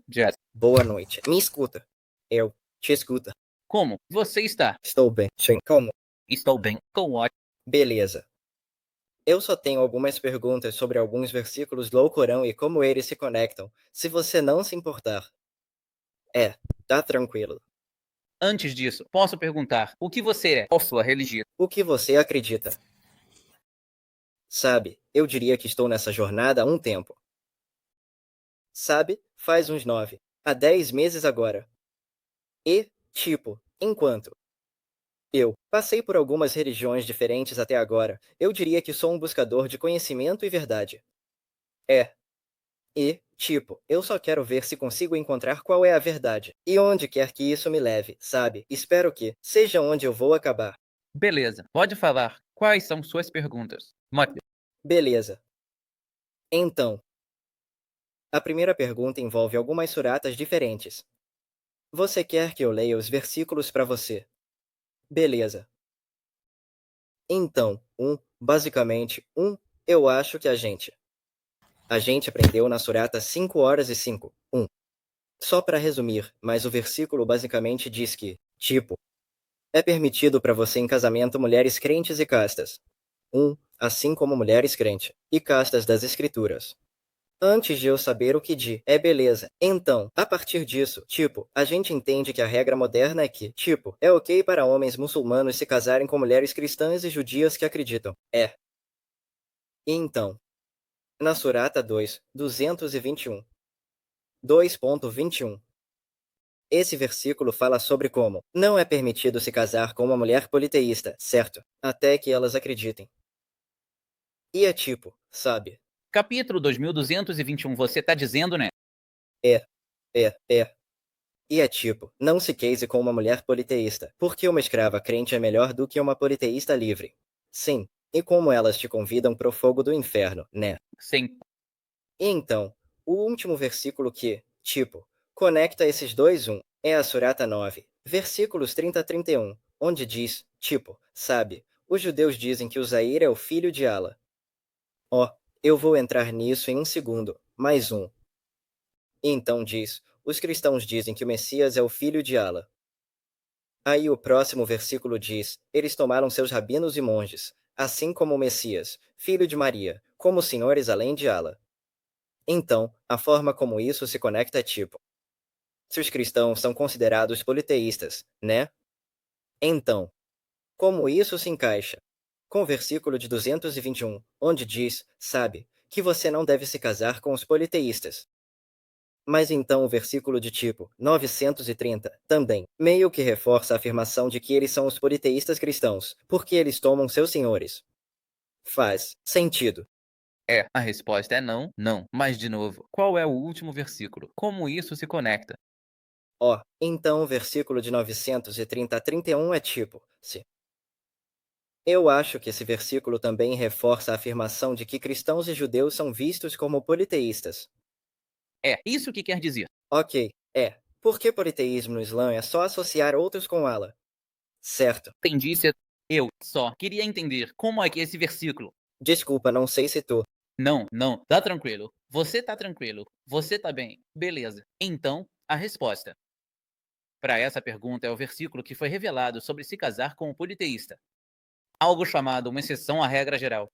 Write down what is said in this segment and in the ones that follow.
Jess. Boa noite. Me escuta. Eu te escuto. Como você está? Estou bem. Sim. Como? Estou bem. Com ótimo. Beleza. Eu só tenho algumas perguntas sobre alguns versículos do Alcorão e como eles se conectam, se você não se importar. Tá tranquilo. Antes disso, posso perguntar o que você é? Qual sua religião? O que você acredita? Sabe, eu diria que estou nessa jornada há um tempo. Sabe, faz uns 9 a 10 meses agora. E, tipo, enquanto eu passei por algumas religiões diferentes até agora, eu diria que sou um buscador de conhecimento e verdade. E, tipo, eu só quero ver se consigo encontrar qual é a verdade. E onde quer que isso me leve, sabe? Espero que seja onde eu vou acabar. Beleza. Pode falar. Quais são suas perguntas? Mote. Beleza. Então, a primeira pergunta envolve algumas suratas diferentes. Você quer que eu leia os versículos para você? Beleza. Então, basicamente, eu acho que a gente aprendeu na surata 5 horas e 5. Só para resumir, mas o versículo basicamente diz que, tipo, é permitido para você em casamento mulheres crentes e castas. Assim como mulheres crentes e castas das escrituras. Antes de eu saber o que beleza. Então, a partir disso, tipo, a gente entende que a regra moderna é que, tipo, é ok para homens muçulmanos se casarem com mulheres cristãs e judias que acreditam. E então, na Surata 2, 221. 2.21. Esse versículo fala sobre como não é permitido se casar com uma mulher politeísta, certo? Até que elas acreditem. E é tipo, sabe? Capítulo 2221, você tá dizendo, né? É, é. E é tipo, não se case com uma mulher politeísta, porque uma escrava crente é melhor do que uma politeísta livre. Sim, e como elas te convidam pro fogo do inferno, né? Sim. E então, o último versículo que, tipo, conecta esses dois é a Surata 9, versículos 30 a 31, onde diz, tipo, sabe, os judeus dizem que Uzair é o filho de Allah. Eu vou entrar nisso em um segundo, mais um. E então diz, os cristãos dizem que o Messias é o filho de Allah. Aí o próximo versículo diz, eles tomaram seus rabinos e monges, assim como o Messias, filho de Maria, como senhores além de Allah. Então, a forma como isso se conecta é tipo, se os cristãos são considerados politeístas, né? Então, como isso se encaixa? Com o versículo de 221, onde diz, sabe, que você não deve se casar com os politeístas. Mas então o versículo de tipo 930 também meio que reforça a afirmação de que eles são os politeístas cristãos, porque eles tomam seus senhores. Faz sentido. A resposta é não, não. Mas, de novo, qual é o último versículo? Como isso se conecta? Então o versículo de 930 a 31 é tipo, se. Eu acho que esse versículo também reforça a afirmação de que cristãos e judeus são vistos como politeístas. É isso que quer dizer. Ok, porque politeísmo no Islã é só associar outros com Allah. Certo. Entendi. Eu só queria entender como é que esse versículo. Desculpa, não sei se tu. Não, não, tá tranquilo. Você tá tranquilo. Você tá bem. Beleza. Então, a resposta para essa pergunta é o versículo que foi revelado sobre se casar com um politeísta. Algo chamado uma exceção à regra geral.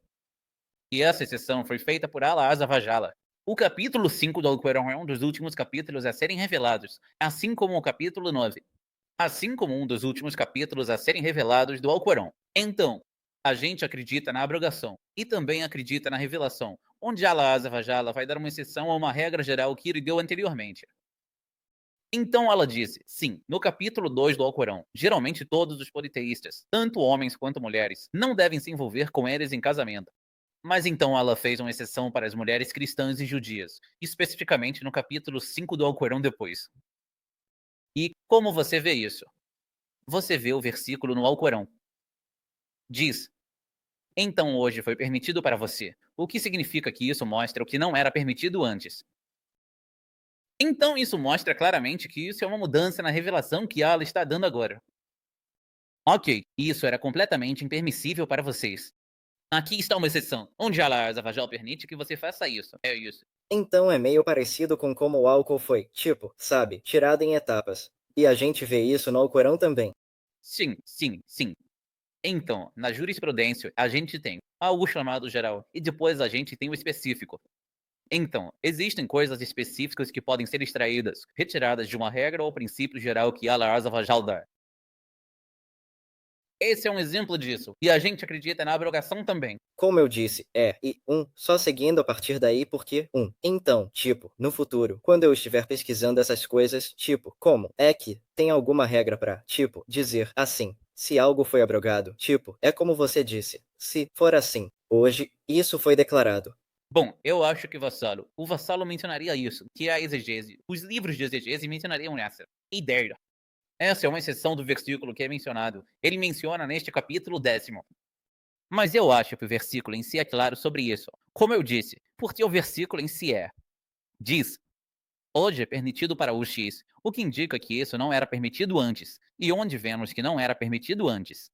E essa exceção foi feita por Allah Azza wa Jalla. O capítulo 5 do Alcorão é um dos últimos capítulos a serem revelados, assim como o capítulo 9. Assim como um dos últimos capítulos a serem revelados do Alcorão. Então, a gente acredita na abrogação e também acredita na revelação, onde Allah Azza wa Jalla vai dar uma exceção a uma regra geral que ele deu anteriormente. Então ela disse, sim, no capítulo 2 do Alcorão, geralmente todos os politeístas, tanto homens quanto mulheres, não devem se envolver com eles em casamento. Mas então ela fez uma exceção para as mulheres cristãs e judias, especificamente no capítulo 5 do Alcorão depois. E como você vê isso? Você vê o versículo no Alcorão. Diz, então hoje foi permitido para você, o que significa que isso mostra o que não era permitido antes. Então isso mostra claramente que isso é uma mudança na revelação que Allah está dando agora. Ok, isso era completamente impermissível para vocês. Aqui está uma exceção, onde Allah Azza wa Jal permite que você faça isso. É isso. Então é meio parecido com como o álcool foi, tipo, sabe, tirado em etapas. E a gente vê isso no Alcorão também. Sim, sim, sim. Então, na jurisprudência, a gente tem algo chamado geral e depois a gente tem o específico. Então, existem coisas específicas que podem ser extraídas, retiradas de uma regra ou princípio geral que Allah Azza wa Jal dá. Esse é um exemplo disso. E a gente acredita na abrogação também. Como eu disse, só seguindo a partir daí porque, então, tipo, no futuro, quando eu estiver pesquisando essas coisas, tipo, como é que tem alguma regra pra, tipo, dizer assim, se algo foi abrogado, tipo, é como você disse, se for assim, hoje, isso foi declarado. Bom, eu acho que o Vassalo mencionaria isso, que é a exegese. Os livros de exegese mencionariam essa ideia. Essa é uma exceção do versículo que é mencionado. Ele menciona neste capítulo 10º. Mas eu acho que o versículo em si é claro sobre isso. Como eu disse, porque o versículo em si diz, hoje é permitido para o X, o que indica que isso não era permitido antes. E onde vemos que não era permitido antes?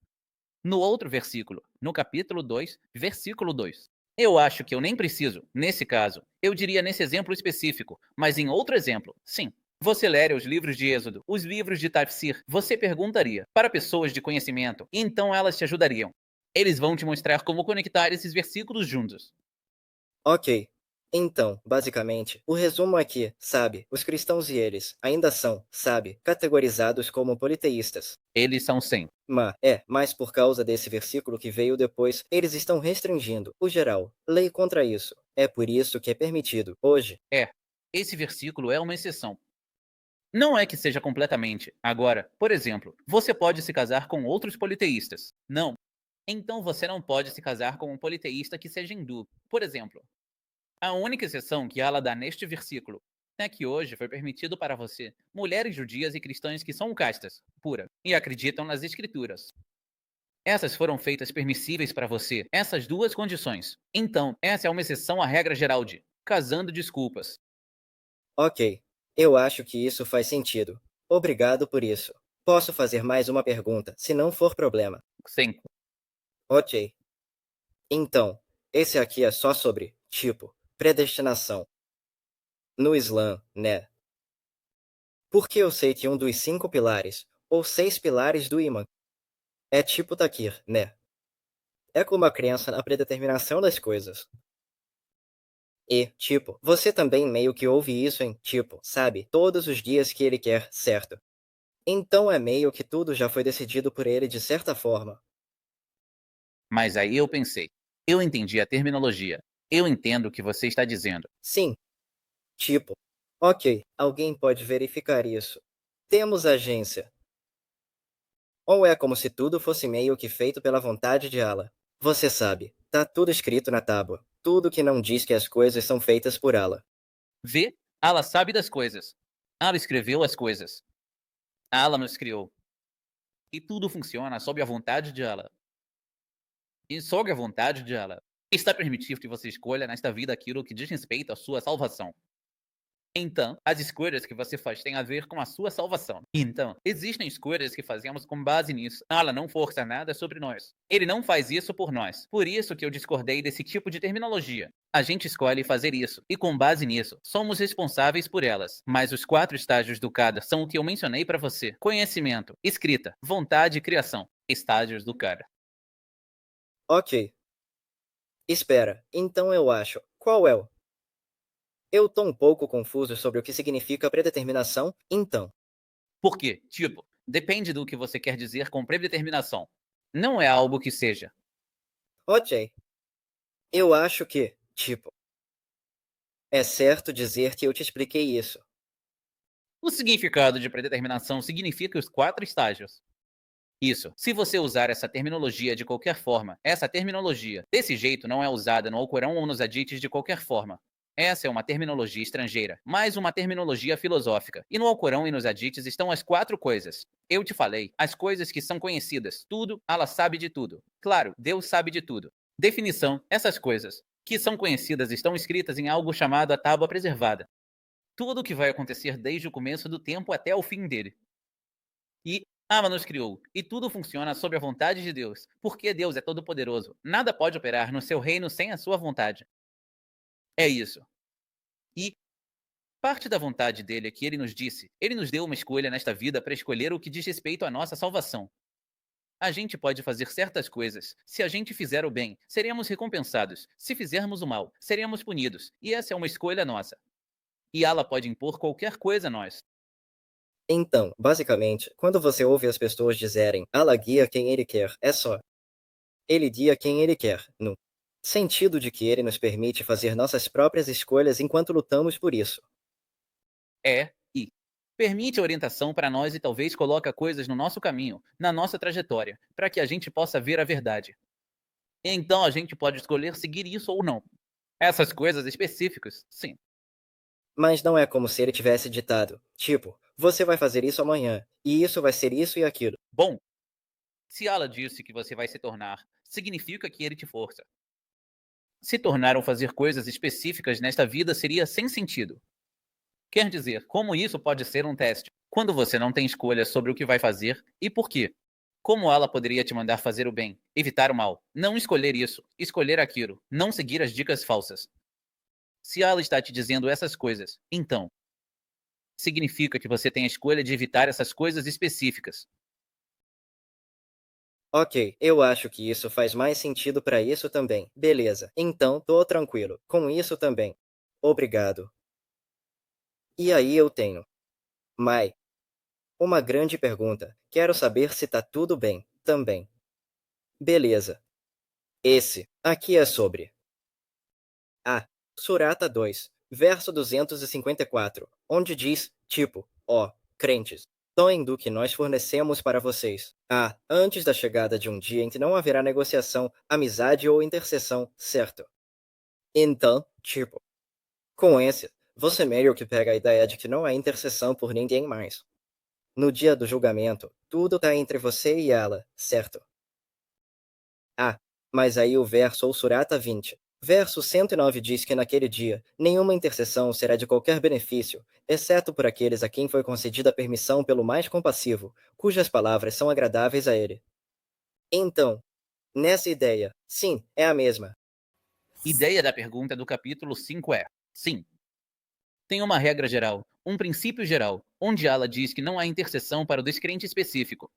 No outro versículo, no capítulo 2, versículo 2. Eu acho que eu nem preciso, nesse caso, eu diria nesse exemplo específico, mas em outro exemplo, sim. Você ler os livros de Êxodo, os livros de Tafsir, você perguntaria para pessoas de conhecimento, e então elas te ajudariam. Eles vão te mostrar como conectar esses versículos juntos. Ok. Então, basicamente, o resumo é que, sabe, os cristãos e eles ainda são, sabe, categorizados como politeístas. Eles são 100. Mas por causa desse versículo que veio depois, eles estão restringindo o geral. Lei contra isso. É por isso que é permitido, hoje. Esse versículo é uma exceção. Não é que seja completamente. Agora, por exemplo, você pode se casar com outros politeístas. Não. Então você não pode se casar com um politeísta que seja hindu. Por exemplo, a única exceção que Allah dá neste versículo é que hoje foi permitido para você mulheres judias e cristãs que são castas, pura, e acreditam nas escrituras. Essas foram feitas permissíveis para você, essas duas condições. Então, essa é uma exceção à regra geral de casando desculpas. Ok. Eu acho que isso faz sentido. Obrigado por isso. Posso fazer mais uma pergunta, se não for problema. Sim. Ok. Então, esse aqui é só sobre, tipo, predestinação. No Islã, né? Porque eu sei que um dos 5 pilares, ou 6 pilares do imã, é tipo takir, né? É como a crença na predeterminação das coisas. E, tipo, você também meio que ouve isso em, tipo, sabe, todos os dias que ele quer, certo? Então é meio que tudo já foi decidido por ele de certa forma. Mas aí eu pensei, eu entendi a terminologia. Eu entendo o que você está dizendo. Sim, tipo, ok, alguém pode verificar isso. Temos agência. Ou é como se tudo fosse meio que feito pela vontade de Allah. Você sabe, tá tudo escrito na tábua. Tudo que não diz que as coisas são feitas por Allah. Vê, Allah sabe das coisas. Allah escreveu as coisas. Allah nos criou. E tudo funciona sob a vontade de Allah. E sob a vontade de Allah, está permitido que você escolha nesta vida aquilo que diz respeito à sua salvação. Então, as escolhas que você faz têm a ver com a sua salvação. Então, existem escolhas que fazemos com base nisso. Allah não força nada sobre nós. Ele não faz isso por nós. Por isso que eu discordei desse tipo de terminologia. A gente escolhe fazer isso, e com base nisso, somos responsáveis por elas. Mas os 4 estágios do Qadr são o que eu mencionei para você: conhecimento, escrita, vontade e criação. Estágios do Qadr. Ok. Espera, então eu acho. Qual é o? Eu tô um pouco confuso sobre o que significa predeterminação, então. Por quê? Tipo, depende do que você quer dizer com predeterminação. Não é algo que seja. Ok. Eu acho que, tipo, é certo dizer que eu te expliquei isso. O significado de predeterminação significa os 4 estágios. Isso. Se você usar essa terminologia de qualquer forma, essa terminologia desse jeito não é usada no Alcorão ou nos hadiths de qualquer forma. Essa é uma terminologia estrangeira, mais uma terminologia filosófica. E no Alcorão e nos hadiths estão as 4 coisas. Eu te falei, as coisas que são conhecidas. Tudo, Allah sabe de tudo. Claro, Deus sabe de tudo. Definição: essas coisas que são conhecidas estão escritas em algo chamado a Tábua Preservada. Tudo o que vai acontecer desde o começo do tempo até o fim dele. E Allah nos criou, e tudo funciona sob a vontade de Deus, porque Deus é todo-poderoso. Nada pode operar no seu reino sem a sua vontade. É isso. E parte da vontade dele é que ele nos disse, ele nos deu uma escolha nesta vida para escolher o que diz respeito à nossa salvação. A gente pode fazer certas coisas. Se a gente fizer o bem, seremos recompensados. Se fizermos o mal, seremos punidos. E essa é uma escolha nossa. E Allah pode impor qualquer coisa a nós. Então, basicamente, quando você ouve as pessoas dizerem Allah guia quem ele quer, é só ele guia quem ele quer, no sentido de que ele nos permite fazer nossas próprias escolhas enquanto lutamos por isso. E permite orientação para nós e talvez coloca coisas no nosso caminho, na nossa trajetória, para que a gente possa ver a verdade. Então a gente pode escolher seguir isso ou não. Essas coisas específicas, sim. Mas não é como se ele tivesse ditado, tipo, você vai fazer isso amanhã, e isso vai ser isso e aquilo. Bom, se Allah disse que você vai se tornar, significa que ele te força. Se tornar ou fazer coisas específicas nesta vida seria sem sentido. Quer dizer, como isso pode ser um teste, quando você não tem escolha sobre o que vai fazer e por quê? Como Allah poderia te mandar fazer o bem, evitar o mal, não escolher isso, escolher aquilo, não seguir as dicas falsas? Se Allah está te dizendo essas coisas, então, significa que você tem a escolha de evitar essas coisas específicas. Ok, eu acho que isso faz mais sentido para isso também. Beleza, então tô tranquilo. Com isso também. Obrigado. E aí eu tenho. Mai, uma grande pergunta. Quero saber se tá tudo bem, também. Beleza. Esse aqui é sobre a Surata 2, verso 254, onde diz, tipo, ó, crentes, tomem do que nós fornecemos para vocês. Antes da chegada de um dia em que não haverá negociação, amizade ou intercessão, certo? Então, tipo, com esse, você meio que pega a ideia de que não há intercessão por ninguém mais. No dia do julgamento, tudo tá entre você e ela, certo? Mas aí o verso ou Surata 20, verso 109 diz que naquele dia, nenhuma intercessão será de qualquer benefício, exceto por aqueles a quem foi concedida permissão pelo mais compassivo, cujas palavras são agradáveis a ele. Então, nessa ideia, sim, é a mesma. Ideia da pergunta do capítulo 5 é: sim, tem uma regra geral, um princípio geral, onde Allah diz que não há intercessão para o descrente específico.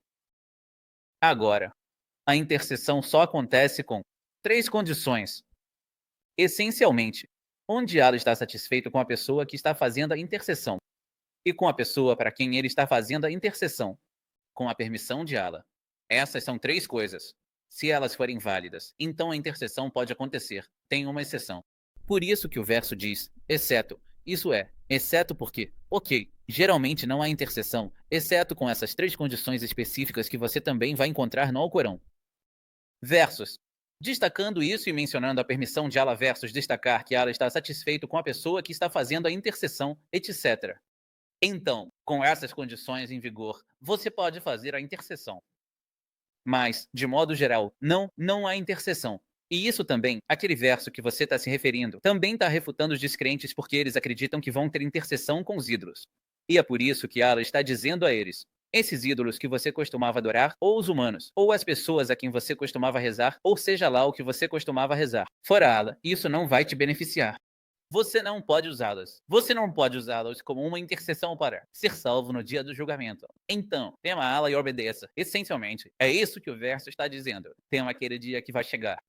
Agora, a intercessão só acontece com três condições. Essencialmente, onde Allah está satisfeito com a pessoa que está fazendo a intercessão e com a pessoa para quem ele está fazendo a intercessão, com a permissão de Allah. Essas são três coisas. Se elas forem válidas, então a intercessão pode acontecer. Tem uma exceção. Por isso que o verso diz, exceto. Isso é, exceto porque, ok, geralmente não há intercessão, exceto com essas três condições específicas que você também vai encontrar no Alcorão. Versos. Destacando isso e mencionando a permissão de Allah versus destacar que Allah está satisfeito com a pessoa que está fazendo a intercessão, etc. Então, com essas condições em vigor, você pode fazer a intercessão. Mas, de modo geral, não há intercessão. E isso também, aquele verso que você está se referindo, também está refutando os descrentes porque eles acreditam que vão ter intercessão com os ídolos. E é por isso que Allah está dizendo a eles: esses ídolos que você costumava adorar, ou os humanos, ou as pessoas a quem você costumava rezar, ou seja lá o que você costumava rezar, fora Allah, isso não vai te beneficiar. Você não pode usá-las. Você não pode usá-las como uma intercessão para ser salvo no dia do julgamento. Então, tema Allah e obedeça. Essencialmente, é isso que o verso está dizendo. Tema aquele dia que vai chegar.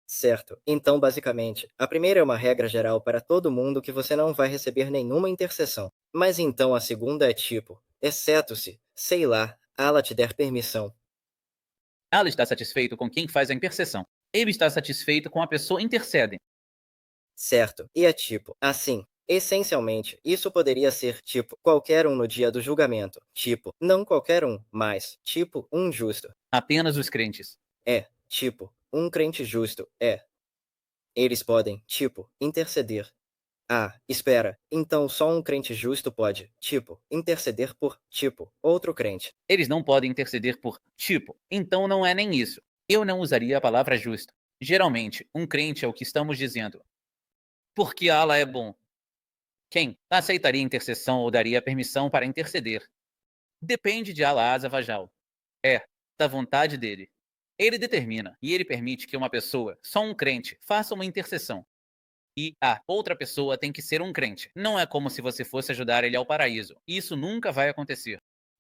Certo. Então, basicamente, a primeira é uma regra geral para todo mundo que você não vai receber nenhuma intercessão. Mas então a segunda é tipo, exceto se, sei lá, Allah te der permissão. Allah está satisfeito com quem faz a intercessão. Ele está satisfeito com a pessoa intercede. Certo. E é tipo, assim. Essencialmente, isso poderia ser tipo qualquer um no dia do julgamento. Tipo, não qualquer um, mas tipo um justo. Apenas os crentes. Tipo, um crente justo. Eles podem, tipo, interceder. Espera. Então só um crente justo pode, tipo, interceder por, tipo, outro crente. Eles não podem interceder por tipo. Então não é nem isso. Eu não usaria a palavra justo. Geralmente, um crente é o que estamos dizendo. Porque Allah é bom. Quem aceitaria intercessão ou daria permissão para interceder? Depende de Allah Azza wa Jal. É, da vontade dele. Ele determina e ele permite que uma pessoa, só um crente, faça uma intercessão. E a outra pessoa tem que ser um crente. Não é como se você fosse ajudar ele ao paraíso. Isso nunca vai acontecer.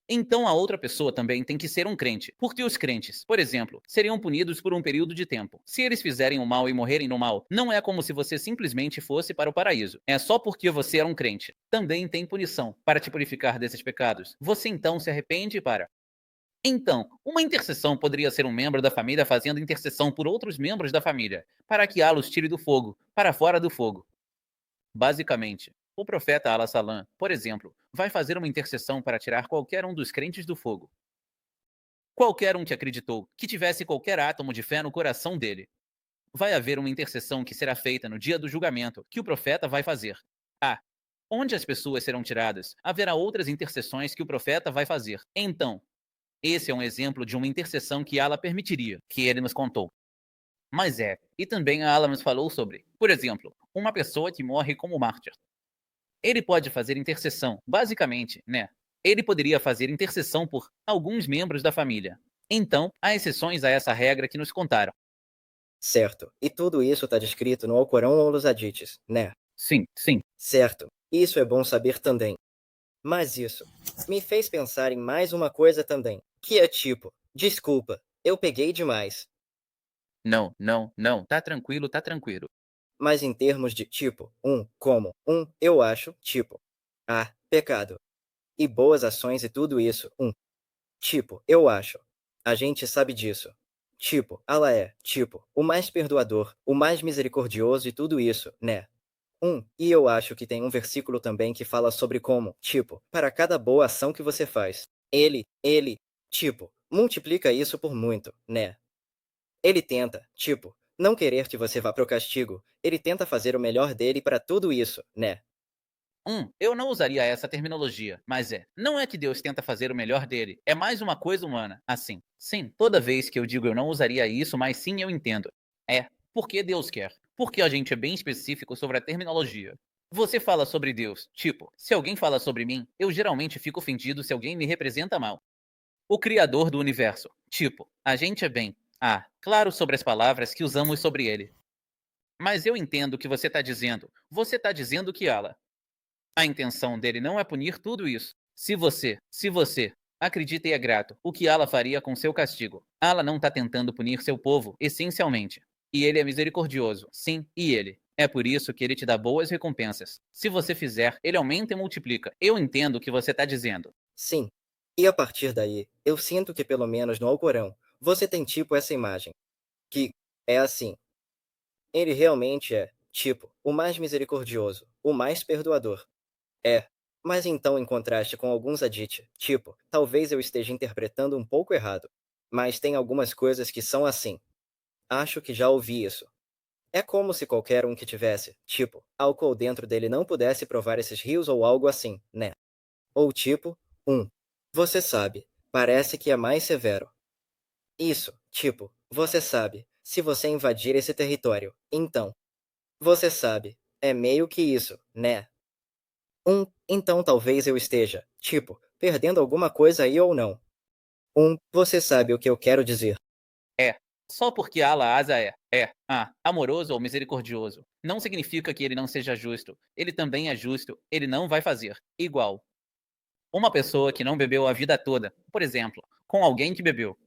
Então a outra pessoa também tem que ser um crente, porque os crentes, por exemplo, seriam punidos por um período de tempo. Se eles fizerem o mal e morrerem no mal, não é como se você simplesmente fosse para o paraíso. É só porque você era um crente. Também tem punição para te purificar desses pecados. Você então se arrepende para. Então, uma intercessão poderia ser um membro da família fazendo intercessão por outros membros da família, para que Allah os tire do fogo, para fora do fogo. Basicamente, o profeta Allah-Salam, por exemplo, vai fazer uma intercessão para tirar qualquer um dos crentes do fogo. Qualquer um que acreditou, que tivesse qualquer átomo de fé no coração dele. Vai haver uma intercessão que será feita no dia do julgamento, que o profeta vai fazer. Ah, onde as pessoas serão tiradas, haverá outras intercessões que o profeta vai fazer. Então, esse é um exemplo de uma intercessão que Allah permitiria, que ele nos contou. Mas e também Allah nos falou sobre, por exemplo, uma pessoa que morre como mártir. Ele pode fazer intercessão, basicamente, né? Ele poderia fazer intercessão por alguns membros da família. Então, há exceções a essa regra que nos contaram. Certo. E tudo isso está descrito no Alcorão ou nos Hadiths, né? Sim, sim. Certo. Isso é bom saber também. Mas isso me fez pensar em mais uma coisa também, que é tipo, desculpa, eu peguei demais. Não, não, não. Tá tranquilo, tá tranquilo. Mas em termos de tipo, como, eu acho, tipo, pecado. E boas ações e tudo isso, tipo, eu acho. A gente sabe disso. Tipo, Allah é, tipo, o mais perdoador, o mais misericordioso e tudo isso, né? E eu acho que tem um versículo também que fala sobre como, tipo, para cada boa ação que você faz, tipo, multiplica isso por muito, né? Ele tenta, tipo, não querer que você vá pro castigo, ele tenta fazer o melhor dele para tudo isso, né? Eu não usaria essa terminologia, mas não é que Deus tenta fazer o melhor dele, é mais uma coisa humana, assim. Sim, toda vez que eu digo eu não usaria isso, mas sim eu entendo. Porque Deus quer. Porque a gente é bem específico sobre a terminologia. Você fala sobre Deus, tipo, se alguém fala sobre mim, eu geralmente fico ofendido se alguém me representa mal. O Criador do universo, tipo, a gente é bem. Claro sobre as palavras que usamos sobre ele. Mas eu entendo o que você está dizendo. Você está dizendo que Allah. A intenção dele não é punir tudo isso. Se você acredita e é grato, o que Allah faria com seu castigo? Allah não está tentando punir seu povo, essencialmente. E ele é misericordioso, sim, e ele. É por isso que ele te dá boas recompensas. Se você fizer, ele aumenta e multiplica. Eu entendo o que você está dizendo. Sim. E a partir daí, eu sinto que pelo menos no Alcorão, você tem tipo essa imagem, que é assim. Ele realmente é, tipo, o mais misericordioso, o mais perdoador. É. Mas então, em contraste com alguns hadith, tipo, talvez eu esteja interpretando um pouco errado. Mas tem algumas coisas que são assim. Acho que já ouvi isso. É como se qualquer um que tivesse, tipo, álcool dentro dele não pudesse provar esses rios ou algo assim, né? Ou tipo, você sabe, parece que é mais severo. Isso, tipo, você sabe, se você invadir esse território, então, você sabe, é meio que isso, né? Então talvez eu esteja, tipo, perdendo alguma coisa aí ou não. Você sabe o que eu quero dizer. É. Só porque Allah Asa amoroso ou misericordioso, não significa que ele não seja justo. Ele também é justo. Ele não vai fazer igual. Uma pessoa que não bebeu a vida toda, por exemplo, com alguém que bebeu.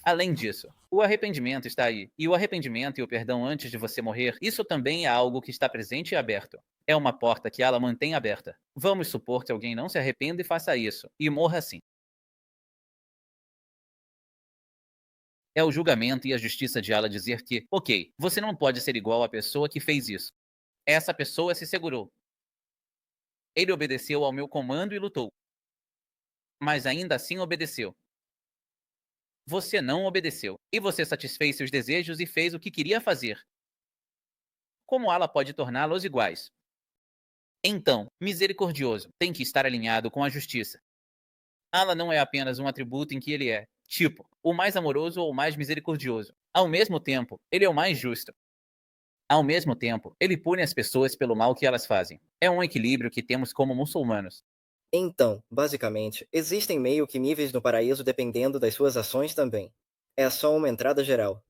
Além disso, o arrependimento está aí. E o arrependimento e o perdão antes de você morrer, isso também é algo que está presente e aberto. É uma porta que ela mantém aberta. Vamos supor que alguém não se arrependa e faça isso, e morra assim. É o julgamento e a justiça de Allah dizer que, ok, você não pode ser igual à pessoa que fez isso. Essa pessoa se segurou. Ele obedeceu ao meu comando e lutou. Mas ainda assim obedeceu. Você não obedeceu. E você satisfez seus desejos e fez o que queria fazer. Como Allah pode torná-los iguais? Então, misericordioso tem que estar alinhado com a justiça. Allah não é apenas um atributo em que ele é, tipo, o mais amoroso ou o mais misericordioso. Ao mesmo tempo, ele é o mais justo. Ao mesmo tempo, ele pune as pessoas pelo mal que elas fazem. É um equilíbrio que temos como muçulmanos. Então, basicamente, existem meio que níveis no paraíso dependendo das suas ações também. É só uma entrada geral.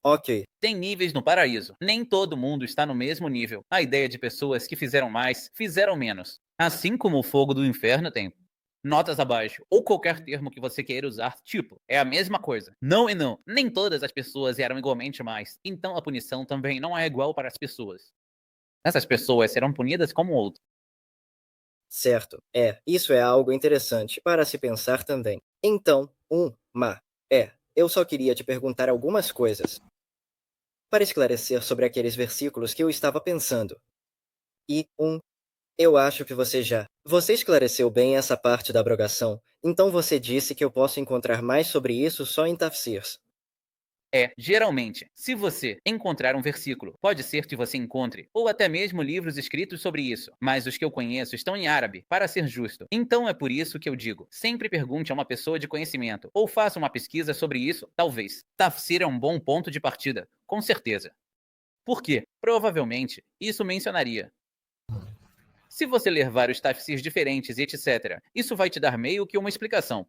Ok. Tem níveis no paraíso. Nem todo mundo está no mesmo nível. A ideia de pessoas que fizeram mais, fizeram menos. Assim como o fogo do inferno tem. Notas abaixo, ou qualquer termo que você queira usar, tipo, é a mesma coisa. Não e não. Nem todas as pessoas eram igualmente mais. Então a punição também não é igual para as pessoas. Essas pessoas serão punidas como outras. Certo. Isso é algo interessante para se pensar também. Então, eu só queria te perguntar algumas coisas para esclarecer sobre aqueles versículos que eu estava pensando. E, eu acho que você esclareceu bem essa parte da abrogação, então você disse que eu posso encontrar mais sobre isso só em Tafsirs. Geralmente, se você encontrar um versículo, pode ser que você encontre, ou até mesmo livros escritos sobre isso, mas os que eu conheço estão em árabe, para ser justo. Então é por isso que eu digo, sempre pergunte a uma pessoa de conhecimento, ou faça uma pesquisa sobre isso, talvez. Tafsir é um bom ponto de partida, com certeza. Por quê? Provavelmente, isso mencionaria. Se você ler vários tafsirs diferentes e etc., isso vai te dar meio que uma explicação.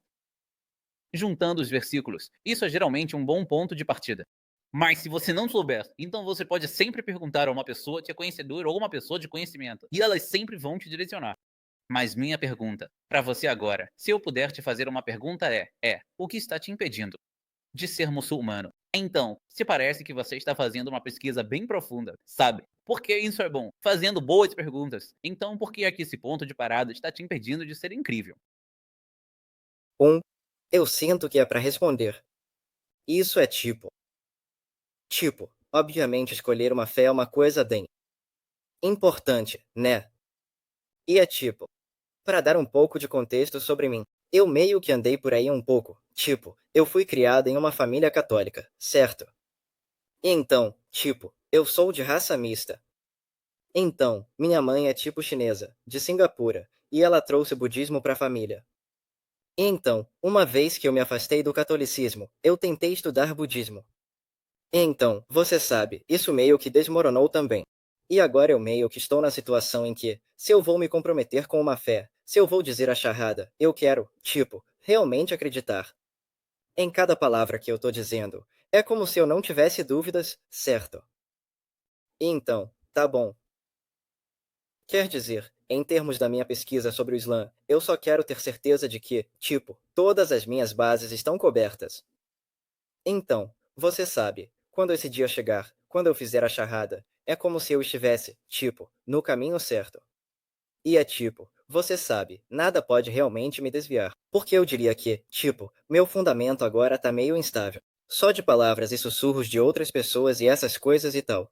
Juntando os versículos, isso é geralmente um bom ponto de partida. Mas se você não souber, então você pode sempre perguntar a uma pessoa que é conhecedora ou uma pessoa de conhecimento, e elas sempre vão te direcionar. Mas minha pergunta, para você agora, se eu puder te fazer uma pergunta o que está te impedindo de ser muçulmano? Então, se parece que você está fazendo uma pesquisa bem profunda, sabe? Por que isso é bom? Fazendo boas perguntas. Então, por que é que esse ponto de parada está te impedindo de ser incrível? Eu sinto que é para responder. Isso é obviamente escolher uma fé é uma coisa bem importante, né? E é para dar um pouco de contexto sobre mim. Eu meio que andei por aí um pouco. Eu fui criada em uma família católica, certo? Então, eu sou de raça mista. Então, minha mãe é chinesa, de Singapura, e ela trouxe o budismo para a família. Então, uma vez que eu me afastei do catolicismo, eu tentei estudar budismo. Então, você sabe, isso meio que desmoronou também. E agora eu meio que estou na situação em que, se eu vou me comprometer com uma fé, se eu vou dizer a charrada, eu quero, realmente acreditar em cada palavra que eu tô dizendo. É como se eu não tivesse dúvidas, certo? Então, tá bom. Quer dizer, em termos da minha pesquisa sobre o Islã, eu só quero ter certeza de que, todas as minhas bases estão cobertas. Então, você sabe, quando esse dia chegar, quando eu fizer a charrada, é como se eu estivesse, no caminho certo. E é você sabe, nada pode realmente me desviar. Porque eu diria que, meu fundamento agora tá meio instável. Só de palavras e sussurros de outras pessoas e essas coisas e tal.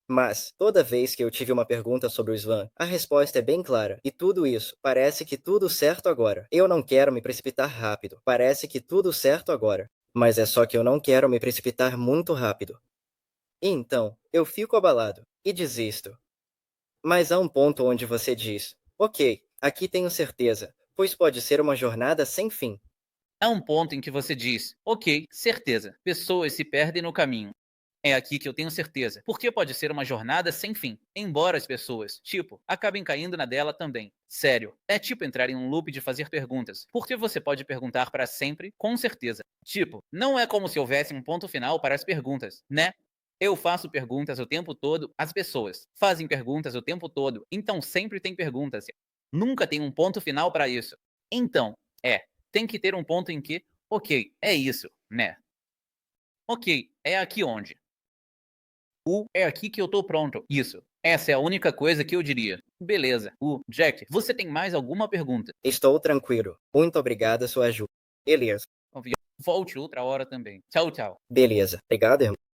Mas, toda vez que eu tive uma pergunta sobre o Islã, a resposta é bem clara. E tudo isso, parece que tudo certo agora. Eu não quero me precipitar rápido. Parece que tudo certo agora. Mas é só que eu não quero me precipitar muito rápido. E então, eu fico abalado. E desisto. Mas há um ponto onde você diz: ok, aqui tenho certeza, pois pode ser uma jornada sem fim. Há um ponto em que você diz, ok, certeza, pessoas se perdem no caminho. É aqui que eu tenho certeza, porque pode ser uma jornada sem fim, embora as pessoas, acabem caindo na dela também. Sério, é tipo entrar em um loop de fazer perguntas, porque você pode perguntar para sempre, com certeza. Não é como se houvesse um ponto final para as perguntas, né? Eu faço perguntas o tempo todo, as pessoas fazem perguntas o tempo todo, então sempre tem perguntas. Nunca tem um ponto final para isso. Então, tem que ter um ponto em que, ok, é isso, né? Ok, é aqui onde? É aqui que eu tô pronto. Isso. Essa é a única coisa que eu diria. Beleza. Jack, você tem mais alguma pergunta? Estou tranquilo. Muito obrigado, sua ajuda. Beleza. Volte outra hora também. Tchau, tchau. Beleza. Obrigado, irmão.